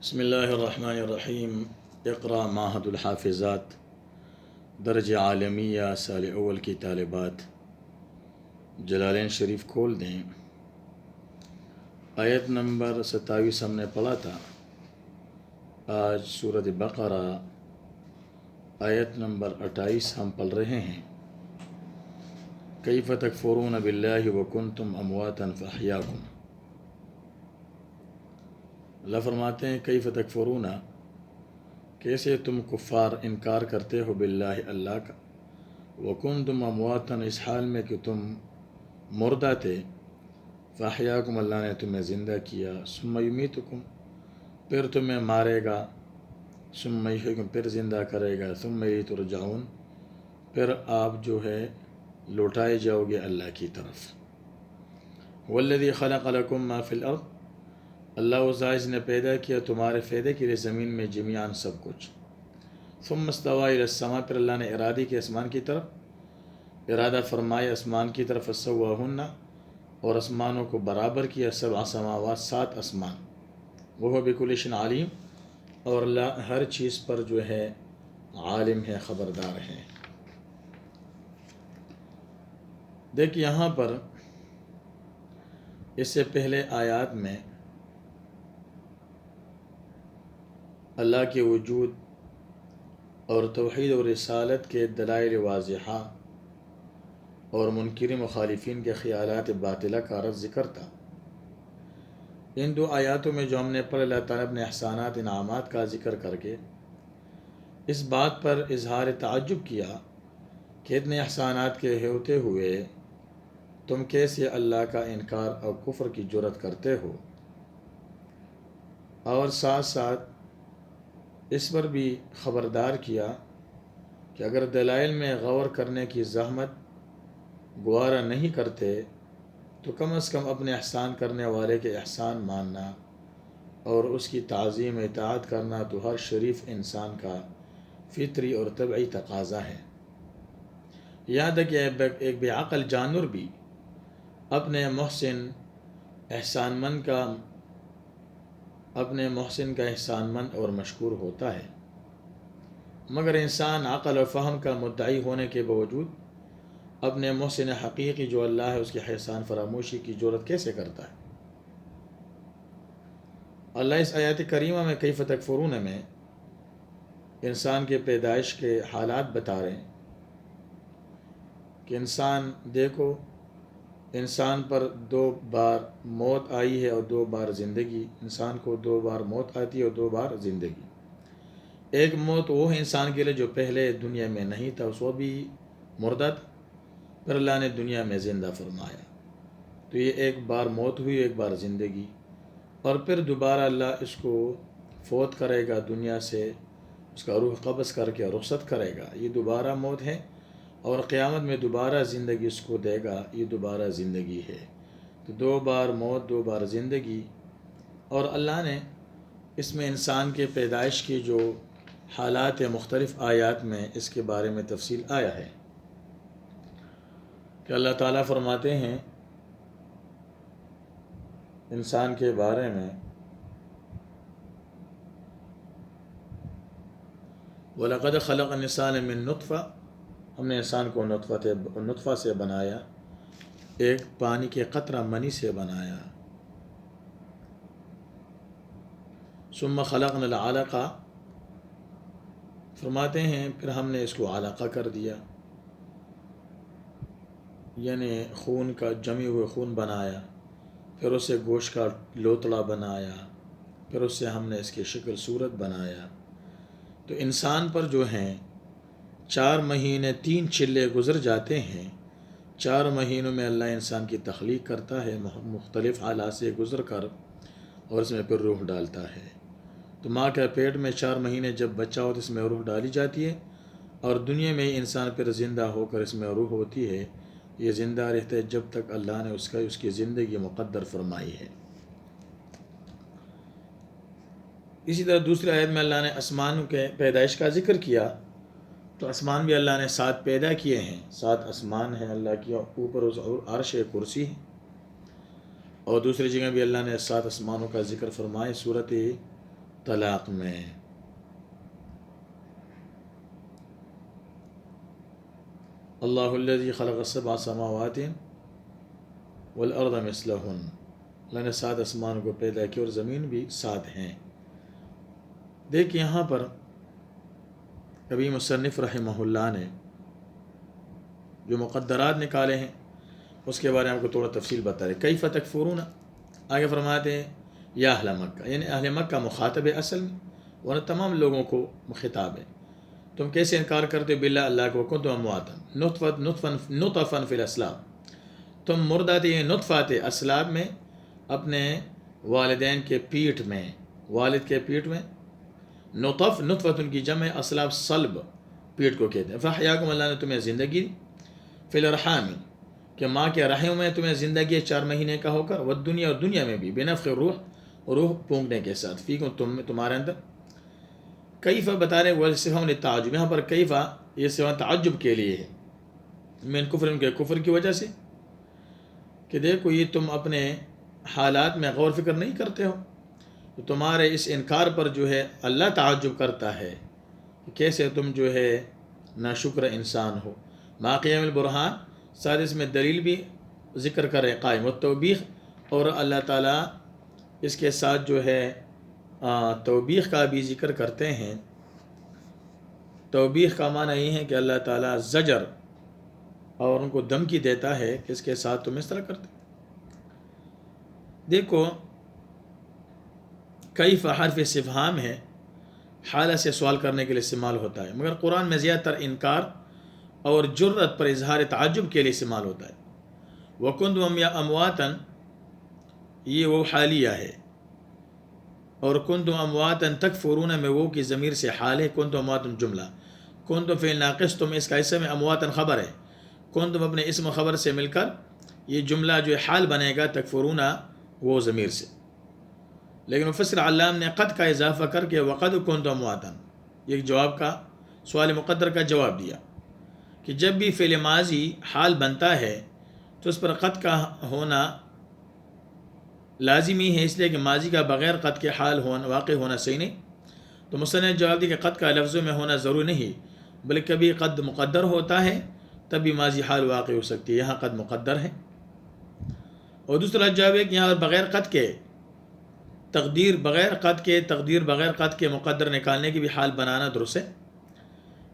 بسم اللہ الرحمن الرحیم۔ اقرا معہد الحافظات درج عالمیہ سال اول کی طالبات جلالین شریف کھول دیں۔ آیت نمبر 27 ہم نے پڑھا تھا۔ آج سورۃ بقرہ آیت نمبر 28 ہم پڑھ رہے ہیں۔ کیف تکفرون باللہ وکنتم امواتا فاحیاکم۔ اللہ فرماتے ہیں کیف تکفرون، کیسے تم کفار انکار کرتے ہو باللہ اللہ کا، وکنتم امواتا اس حال میں کہ تم مردہ تھے، فاحیاکم اللہ نے تمہیں زندہ کیا، ثم یمیتکم پھر تمہیں مارے گا، ثم یحییکم پھر زندہ کرے گا، ثم الیہ ترجعون پھر آپ جو ہے لوٹائے جاؤ گے اللہ کی طرف۔ والذی خلق لکم ما فی الارض، اللہ عزیز نے پیدا کیا تمہارے فائدے کے لیے زمین میں جمیعاً سب کچھ۔ ثم استوى الی السماء پھر اللہ نے ارادی کی آسمان کی طرف، ارادہ فرمایا آسمان کی طرف، فسواہن اور آسمانوں کو برابر کیا، سبع سماوات 7 آسمان، وہ بکل شیء علیم اور اللہ ہر چیز پر جو ہے عالم ہے، خبردار ہے۔ دیکھ یہاں پر اس سے پہلے آیات میں اللہ کے وجود اور توحید و رسالت کے دلائل واضحہ اور منکر مخالفین کے خیالات باطلہ کا رد ذکر تھا۔ ان دو آیاتوں میں جو ہم نے پڑھ، اللہ تعالیٰ اپنے احسانات انعامات کا ذکر کر کے اس بات پر اظہار تعجب کیا کہ اتنے احسانات کے ہوتے ہوئے تم کیسے اللہ کا انکار اور کفر کی جرات کرتے ہو، اور ساتھ ساتھ اس پر بھی خبردار کیا کہ اگر دلائل میں غور کرنے کی زحمت گوارا نہیں کرتے تو کم از کم اپنے احسان کرنے والے کے احسان ماننا اور اس کی تعظیم اطاعت کرنا تو ہر شریف انسان کا فطری اور طبعی تقاضا ہے۔ یاد ہے کہ ایک بے عقل جانور بھی اپنے محسن کا احسان مند اور مشکور ہوتا ہے، مگر انسان عقل و فہم کا مدعی ہونے کے باوجود اپنے محسن حقیقی جو اللہ ہے اس کے احسان فراموشی کی جرات کیسے کرتا ہے؟ اللہ اس آیات کریمہ میں کیف تکفرون میں انسان کے پیدائش کے حالات بتا رہے ہیں کہ انسان دیکھو، انسان پر 2 بار موت آئی ہے اور 2 بار زندگی، انسان کو 2 بار موت آتی ہے اور 2 بار زندگی۔ ایک موت وہ انسان کے لیے جو پہلے دنیا میں نہیں تھا، اس وہ بھی مردہ تھا، پھر اللہ نے دنیا میں زندہ فرمایا، تو یہ ایک بار موت ہوئی، ایک بار زندگی، اور پھر دوبارہ اللہ اس کو فوت کرے گا، دنیا سے اس کا روح قبض کر کے رخصت کرے گا، یہ دوبارہ موت ہے، اور قیامت میں دوبارہ زندگی اس کو دے گا، یہ دوبارہ زندگی ہے۔ تو 2 بار موت، 2 بار زندگی، اور اللہ نے اس میں انسان کے پیدائش کی جو حالات مختلف آیات میں اس کے بارے میں تفصیل آیا ہے کہ اللہ تعالیٰ فرماتے ہیں انسان کے بارے میں، وَلَقَدْ خَلَقَ الْإِنسَانَ مِن نُطْفَةٍ ہم نے انسان کو نطفہ سے بنایا، ایک پانی کے قطرہ منی سے بنایا، ثُمَّ خَلَقْنَا الْعَلَقَةَ فرماتے ہیں پھر ہم نے اس کو علقہ کر دیا، یعنی خون کا جمی ہوئے خون بنایا، پھر اسے گوشت کا لوتڑا بنایا، پھر اس سے ہم نے اس کی شکل صورت بنایا۔ تو انسان پر جو ہیں 4 مہینے 3 چلے گزر جاتے ہیں، 4 مہینوں میں اللہ انسان کی تخلیق کرتا ہے مختلف حالات سے گزر کر، اور اس میں پھر روح ڈالتا ہے۔ تو ماں کے پیٹ میں 4 مہینے جب بچہ ہو تو اس میں روح ڈالی جاتی ہے، اور دنیا میں انسان پھر زندہ ہو کر اس میں روح ہوتی ہے، یہ زندہ رہتا ہے جب تک اللہ نے اس کی زندگی مقدر فرمائی ہے۔ اسی طرح دوسری آیت میں اللہ نے آسمان کے پیدائش کا ذکر کیا، تو آسمان بھی اللہ نے 7 پیدا کیے ہیں، 7 آسمان ہیں اللہ کی، اوپر اس عرش کرسی ہے، اور دوسری جگہ بھی اللہ نے 7 آسمانوں کا ذکر فرمائے، سورۃ طلاق میں۔ اللہ الذی خلق السبع سماوات والارض مثلہن، اللہ نے 7 آسمانوں کو پیدا کیا اور زمین بھی 7 ہیں۔ دیکھیں یہاں پر کبھی مصنف رحمہ اللہ نے جو مقدرات نکالے ہیں اس کے بارے میں آپ کو تھوڑا تفصیل بتا رہے۔ کیف تکفرون، آگے فرماتے ہیں یا اہل مکہ، یعنی اہل مکہ مخاطب ہے اصل میں، ورنہ تمام لوگوں کو خطاب ہے۔ تم کیسے انکار کرتے ہو باللہ اللہ کو، کنتم امواتا نطفا فی الاسلاب، تم مردہ تھے، یہ نطفہ تھے اسلاب میں، اپنے والدین کے پیٹھ میں، والد کے پیٹھ میں۔ نطفۃ کی جمع اسلاب صلب، پیٹھ کو کہتے ہیں۔ فاحیاکم، اللہ نے تمہیں زندگی دی، فی الارحام، کہ ماں کے رحم میں تمہیں زندگی ہے 4 مہینے کا ہو کر، والدنیا، اور دنیا میں بھی، بنفخ الروح، روح پونکنے کے ساتھ، فیکم، تمہارے اندر۔ کیفہ بتا رہے وہ صفہ للتعجب، یہاں پر کیفہ یہ صفہ تعجب کے لیے ہے، من کفر، ان کے کفر کی وجہ سے، کہ دیکھو یہ تم اپنے حالات میں غور فکر نہیں کرتے ہو، تو تمہارے اس انکار پر جو ہے اللہ تعجب کرتا ہے کہ کیسے تم جو ہے ناشکر انسان ہو۔ ما قیام البرہان، ساتھ اس میں دلیل بھی ذکر کرے، قائم والتوبیخ، اور اللہ تعالیٰ اس کے ساتھ جو ہے توبیخ کا بھی ذکر کرتے ہیں۔ توبیخ کا معنی یہ ہے کہ اللہ تعالیٰ زجر اور ان کو دھمکی دیتا ہے کہ اس کے ساتھ تم اس طرح کرتے۔ دیکھو کیف حرف استفہام ہے، حالہ سے سوال کرنے کے لیے استعمال ہوتا ہے، مگر قرآن میں زیادہ تر انکار اور جرت پر اظہار تعجب کے لیے استعمال ہوتا ہے۔ وَكُنْتُمْ أَمْوَاتًا، یہ وہ حالیہ ہے، اور کنتم امواتن تکفرون میں وہ کی ضمیر سے حال ہے، کنتم امواتن جملہ، کنتم فعل ناقص، تم اس کا اسم ہے، امواتن خبر ہے، کنتم اپنے اسم و خبر سے مل کر یہ جملہ جو حال بنے گا، تکفرون وہ ضمیر سے۔ لیکن مفسر علام نے قد کا اضافہ کر کے وقد کنتم امواتن، یہ جواب کا، سوال مقدر کا جواب دیا کہ جب بھی فعل ماضی حال بنتا ہے تو اس پر قد کا ہونا لازمی ہے، اس لیے کہ ماضی کا بغیر قد کے حال واقع ہونا صحیح نہیں۔ تو مصنف نے جواب دیا کہ قد کا لفظوں میں ہونا ضروری نہیں، بلکہ کبھی قد مقدر ہوتا ہے تب بھی ماضی حال واقع ہو سکتی ہے، یہاں قد مقدر ہے۔ اور دوسرا جواب ہے کہ یہاں بغیر قد کے تقدیر، بغیر قد کے مقدر نکالنے کی بھی حال بنانا درست ہے،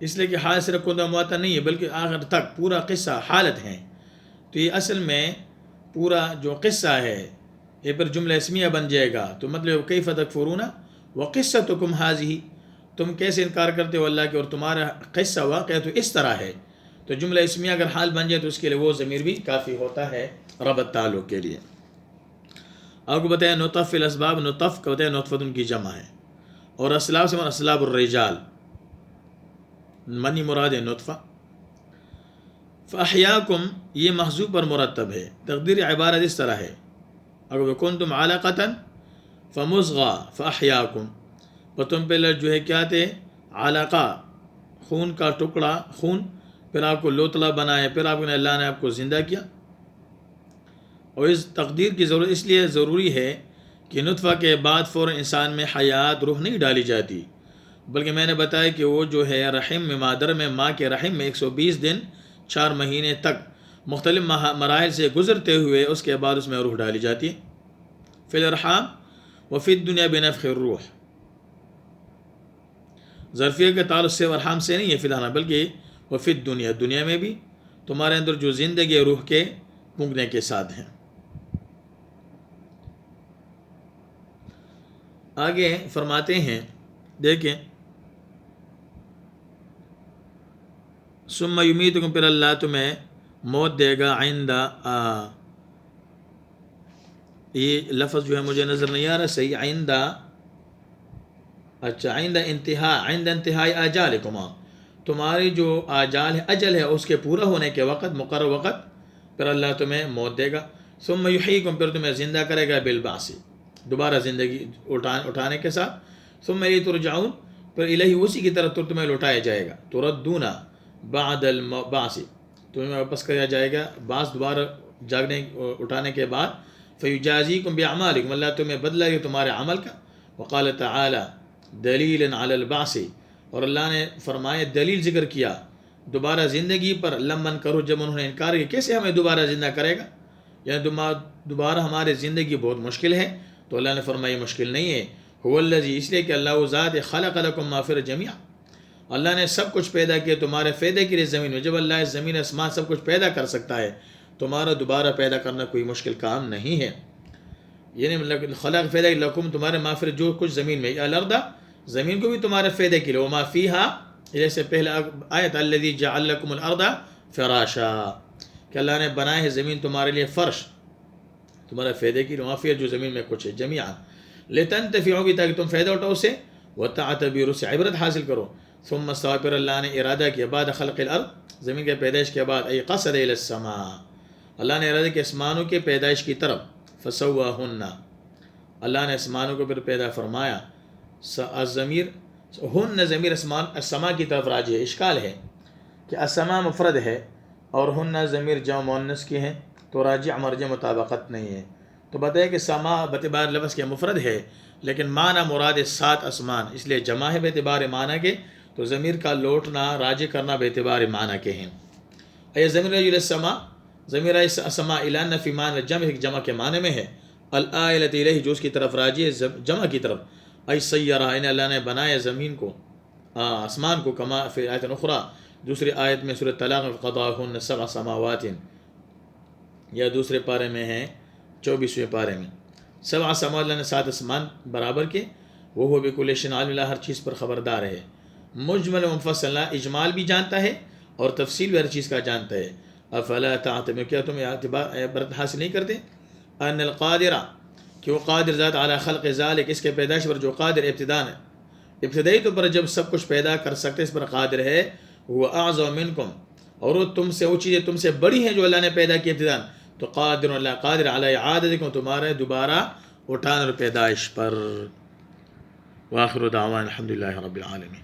اس لیے کہ حال صرف کنتم امواتا نہیں ہے بلکہ آخر تک پورا قصہ حالت ہے، تو یہ اصل میں پورا جو قصہ ہے یہ پر جملہ اسمیہ بن جائے گا۔ تو مطلب کیف تکفرون وقصتکم ھذہ، تم کیسے انکار کرتے ہو اللہ کے اور تمہارا قصہ واقعہ تو اس طرح ہے، تو جملہ اسمیہ اگر حال بن جائے تو اس کے لیے وہ ضمیر بھی کافی ہوتا ہے ربط تعلق کے لیے۔ آپ کو بتایا نطف فی الاسباب، نطف کا بتایا نطفۃ کی جمع ہے، اور اسلاب سے اسلاب الرجال، منی مراد ہے نطفہ۔ فاحیاکم یہ محذوف پر مرتب ہے، تقدیر عبارت اس طرح ہے، اگر کنتم علقۃ فمضغہ فاحیاکم، اور تم پہلے جو ہے کیا تھے، علقہ خون کا ٹکڑا، خون، پھر آپ کو لوتلا بنایا، پھر آپ نے اللہ نے آپ کو زندہ کیا۔ اور اس تقدیر کی ضرورت اس لیے ضروری ہے کہ نطفہ کے بعد فوراً انسان میں حیات، روح نہیں ڈالی جاتی، بلکہ میں نے بتایا کہ وہ جو ہے رحم میں، مادر میں، ماں کے رحم میں 120 دن 4 مہینے تک مختلف مراحل سے گزرتے ہوئے اس کے بعد اس میں روح ڈالی جاتی ہے۔ فی الارحام وفی الدنیا بنفخ الروح، ظرفیہ کے تعلق سے ارحام سے نہیں ہے فی الحال، بلکہ وفی الدنیا، دنیا میں بھی تمہارے اندر جو زندگی روح کے پونکنے کے ساتھ ہیں۔ آگے فرماتے ہیں، دیکھیں، ثم یمیتکم، پھر اللہ تمہیں موت دے گا، یہ لفظ جو ہے مجھے نظر نہیں آ رہا صحیح، عند انتہائی آجالکم، تمہاری جو آجال ہے، اجل ہے، اس کے پورا ہونے کے وقت، مقرر وقت، پھر اللہ تمہیں موت دے گا۔ ثم یحییکم، پھر تمہیں زندہ کرے گا، بالبعث، دوبارہ زندگی اٹھانے کے ساتھ۔ ثم الیہ ترجعون، پھر الہی اسی کی طرف تمہیں لوٹایا جائے گا، تردون بعد البعث، تمہیں واپس کیا جائے گا بعض، دوبارہ اٹھانے کے بعد۔ فیجازیکم باعمالکم، اللہ تمہیں بدلہ گا تمہارے عمل کا، وقال تعالی دلیل علی البعث، اور اللہ نے فرمایا دلیل ذکر کیا دوبارہ زندگی پر، لمن کرو جب انہوں نے انکار کیا کیسے ہمیں دوبارہ زندہ کرے گا، یعنی دوبارہ ہمارے زندگی بہت مشکل ہے. تو اللہ نے فرمایا مشکل نہیں ہے. هو الذی، اس لیے کہ اللہ وہ ذات ہے، خلق لکم ما فی الجمیع، اللہ نے سب کچھ پیدا کیا تمہارے فائدے کے لیے زمین میں. جب اللہ زمین آسمان سب کچھ پیدا کر سکتا ہے، تمہارا دوبارہ پیدا کرنا کوئی مشکل کام نہیں ہے. یعنی خلق پیدا لکم تمہارے ما فی، جو کچھ زمین میں، الارض زمین کو بھی تمہارے فائدے کے لیے، وما فیہا، جیسے پہلے آیت الذی جعل لکم الارض فراشا، کہ اللہ نے بنائے ہے زمین تمہارے لیے فرش، تمہارے فائدے کی، وما فیہا جو زمین میں کچھ ہے، جمیعا لتنتفعوا بھی، تاکہ تم فائدہ اٹھاؤ سے، وتعتبروا سے عبرت حاصل کرو. ثم استوى، پھر اللہ نے ارادہ کیا بعد خلق الارض، زمین کے پیدائش کے بعد، ای قصد الی السماء، اللہ نے ارادہ کیا آسمانوں کے پیدائش کی طرف، فسواہن، اللہ نے آسمانوں کو پھر پیدا فرمایا. الضمیر ہن ضمیر السماء کی طرف راجع ہے. اشکال ہے کہ السماء مفرد ہے اور ہن ضمیر جمع مؤنث کی ہے، تو راجع مرجع مطابقت نہیں ہے. تو بتائے کہ سما باعتبار لفظ کے مفرد ہے، لیکن معنی مراد 7 آسمان، اس لیے جمع ہے باعتبار معنی کے، تو ضمیر کا لوٹنا راجع کرنا باعتبار معنی کے ہیں. اے ضمیر رجل السماء، ضمیر السماء الی نفی معنی جمع، جمع کے معنی میں ہے، الآلۃ الیہ جو اس کی طرف راجع ہے، جمع کی طرف. ای سیرہ، ان اللہ نے بنایا زمین کو، آسمان کو، کما فی آیت اخری، دوسری آیت میں سورۃ طلاق میں، قضاہن 7 سماوات، یا دوسرے پارے میں ہے 24ویں پارے میں، 7 سماوات، اللہ نے 7 آسمان برابر کے، وہ بکل شیء علیم، اللہ ہر چیز پر خبردار ہے. مجمل و مفصل، اللہ اجمال بھی جانتا ہے اور تفصیل بھی ہر چیز کا جانتا ہے. افلا تعتبرون، کیا تم عبرت حاصل نہیں کرتے، ان القادر، کہ وہ قادر ذات علی خلق ذالک، اس کے پیدائش پر، جو قادر ابتدائی طور پر جب سب کچھ پیدا کر سکتے اس پر قادر ہے. وہ اعظم منکم، اور وہ تم سے، وہ چیزیں تم سے بڑی ہیں جو اللہ نے پیدا کی ابتداء، تو قادر، اللہ قادر علی اعادتکم، تمہارے دوبارہ اٹھانے اور پیدائش پر. وآخر دعوانا الحمدللہ رب العالمین.